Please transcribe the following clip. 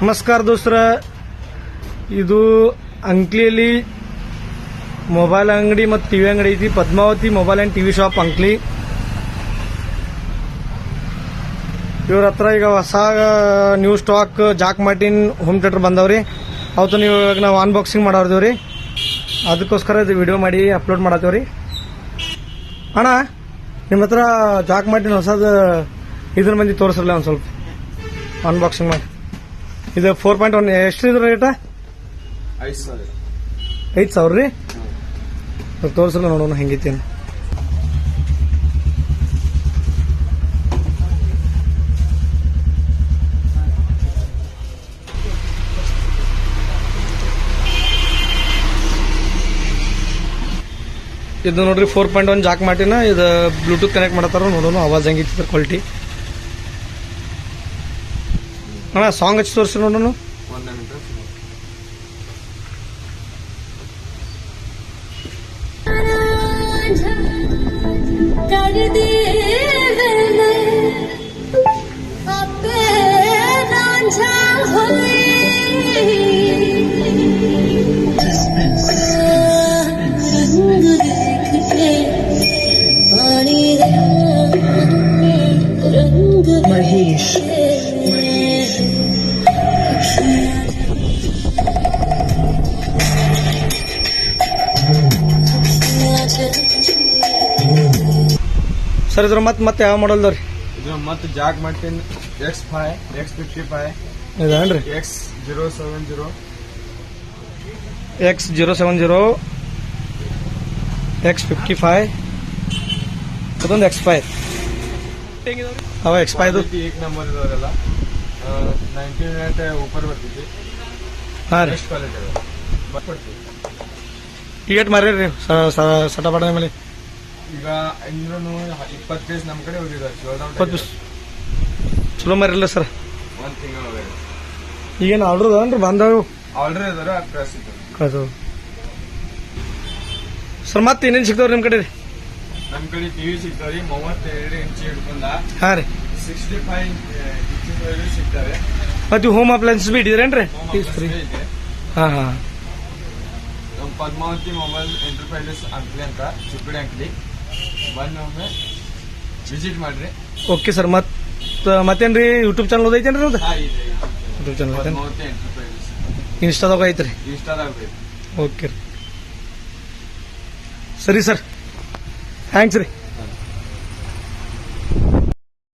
ನಮಸ್ಕಾರ ದೋಸ್ತರ, ಇದು ಅಂಕ್ಲಿಯಲ್ಲಿ ಮೊಬೈಲ್ ಅಂಗಡಿ ಮತ್ತು ಟಿವಿ ಅಂಗಡಿ ಐತಿ. Padmavati mobile and TV shop Ankli. ಇವ್ರ ಹತ್ರ ಈಗ ಹೊಸ new stock Jack Martin home theatre ಬಂದವ್ರಿ. ಅವತ್ತು ಇವಾಗ ನಾವು ಅನ್ಬಾಕ್ಸಿಂಗ್ ಮಾಡೋರ್ದೇವ್ರಿ. ಅದಕ್ಕೋಸ್ಕರ ಇದು ವಿಡಿಯೋ ಮಾಡಿ ಅಪ್ಲೋಡ್ ಮಾಡತ್ತೇವ್ರಿ. ಅಣ್ಣ, ನಿಮ್ಮ ಹತ್ರ ಜಾಕ್ ಮಾರ್ಟಿನ್ ಹೊಸದು ಇದ್ರ ಮಂದಿ ತೋರಿಸ್ರಲ್ಲ ಒಂದು ಸ್ವಲ್ಪ ಅನ್ಬಾಕ್ಸಿಂಗ್ ಮಾಡಿ. ಇದು 4.1 ಎಷ್ಟು ಇದ್ರ ರೇಟ? 5,000 ರೀ. ತೋರಿಸಲ್ಲ ನೋಡೋಣ ಹೆಂಗೈತೇನು. ಇದು ನೋಡ್ರಿ 4.1 ಜಾಕ್ ಮಾರ್ಟಿನ. ಇದು ಬ್ಲೂಟೂತ್ ಕನೆಕ್ಟ್ ಮಾಡತ್ತಾರ. ನೋಡೋಣ ಆವಾಜ್ ಹೆಂಗಿತ್ತು ಕ್ವಾಲಿಟಿ. ಅಣ್ಣ ಸಾಂಗ್ ಹಚ್ಚಿ ತೋರಿಸಿ ನೋಡೋಣ. ಮಹೇಶ್ ಸರ್, ಇದ್ರ ಮತ್ತೆ ಯಾವ ಮಾಡಲ್ದವ್ರಿ? ಇದು ಮತ್ತೆ ಜಾಕ್ ಮಾರ್ಟಿನ್ X5 X55 ಇದೇನ್ರಿ? X070 X070 X55 ಅದೊಂದು X5 ಅವ X5 एक नंबर ಇದಾವಲ್ಲ. 90 ಮಿನಿಟ್ ऊपर ಬರ್ತಿದೆ. ಹಾಂ ರೀ. ಬೆಸ್ಟ್ ಕ್ವಾಲಿಟಿ ಇದೆ. ಬರ್ಕೊಡ್ತೀವಿ. ಟಿಕೆಟ್ ಮಾರ್ರಿ ಸಟಪಾಟ ಮೇಲೆ. ಈಗ ಇನ್ನೂ 20 ಪೀಸ್ ನಮ್ಮ ಕಡೆ ಹೋಗಿದ್ದಾರೆ. 20 ಪೀಸ್ ಚಲೋ ಮಾರಿಲ್ಲ ಸರ್. ಒಂದು ತಿಂಗಳು ಈಗೇನು ಆರ್ಡ್ರ್ ಅದಾವನ್ರಿ? ಬಂದವು ಆರ್ಡರ್ ಇದಾರೆ. ಪ್ರೆಸ್ ಇದೆ ಅದು ಸರ್. ಮತ್ತೆ ಇನ್ನೇನು ಸಿಗ್ತಾವ್ರಿ ನಿಮ್ಮ ಕಡೆ ರೀ? ನಮ್ಮ ಕಡೆ ಟಿವಿ ಸಿಗ್ತಾವ್ರಿ. 32 ಇಂಚ್ ಹಿಡ್ಕೊಂಡ ಹಾಂ ರೀ. 65 ಇಂಚ್ ಸಿಗ್ತಾರೆ. ಮತ್ತೆ ಹೋಮ್ ಅಪ್ಲೈನ್ಸಸ್ ಬಿ ಇಟ್ಟಿದ್ರೇನ್ರಿ? ಹಾಂ ಹಾಂ. ನಮ್ಮ ಪದ್ಮಾವತಿ ಮೊಬೈಲ್ ಎಂಟರ್ಪ್ರೈಸಸ್ ಅಂಕ್ಲಿ ಅಂತ ಚಿಕ್ಕಡಿ ಅಂಕ್ಲಿ. ಬಂದೊಮ್ಮೆ ವಿಸಿಟ್ ಮಾಡ್ರಿ. Okay sir. ಮತ್ತೇನ್ರಿ ಯೂಟ್ಯೂಬ್ ಚಾನಲ್ ಐತೇನ್ರಿ? ಅದು ಯೂಟ್ಯೂಬ್ ಚಾನಲ್ ಐತೆ. ಪದ್ಮಾವತಿ ಎಂಟರ್ಪ್ರೈಸಸ್ ಇನ್ಸ್ಟಾದಾಗ ಐತ್ರಿ? ಇನ್ಸ್ಟಾದಾಗ ಓಕೆ ರೀ. ಸರಿ ಸರ್, ಥ್ಯಾಂಕ್ಸ್ ರೀ.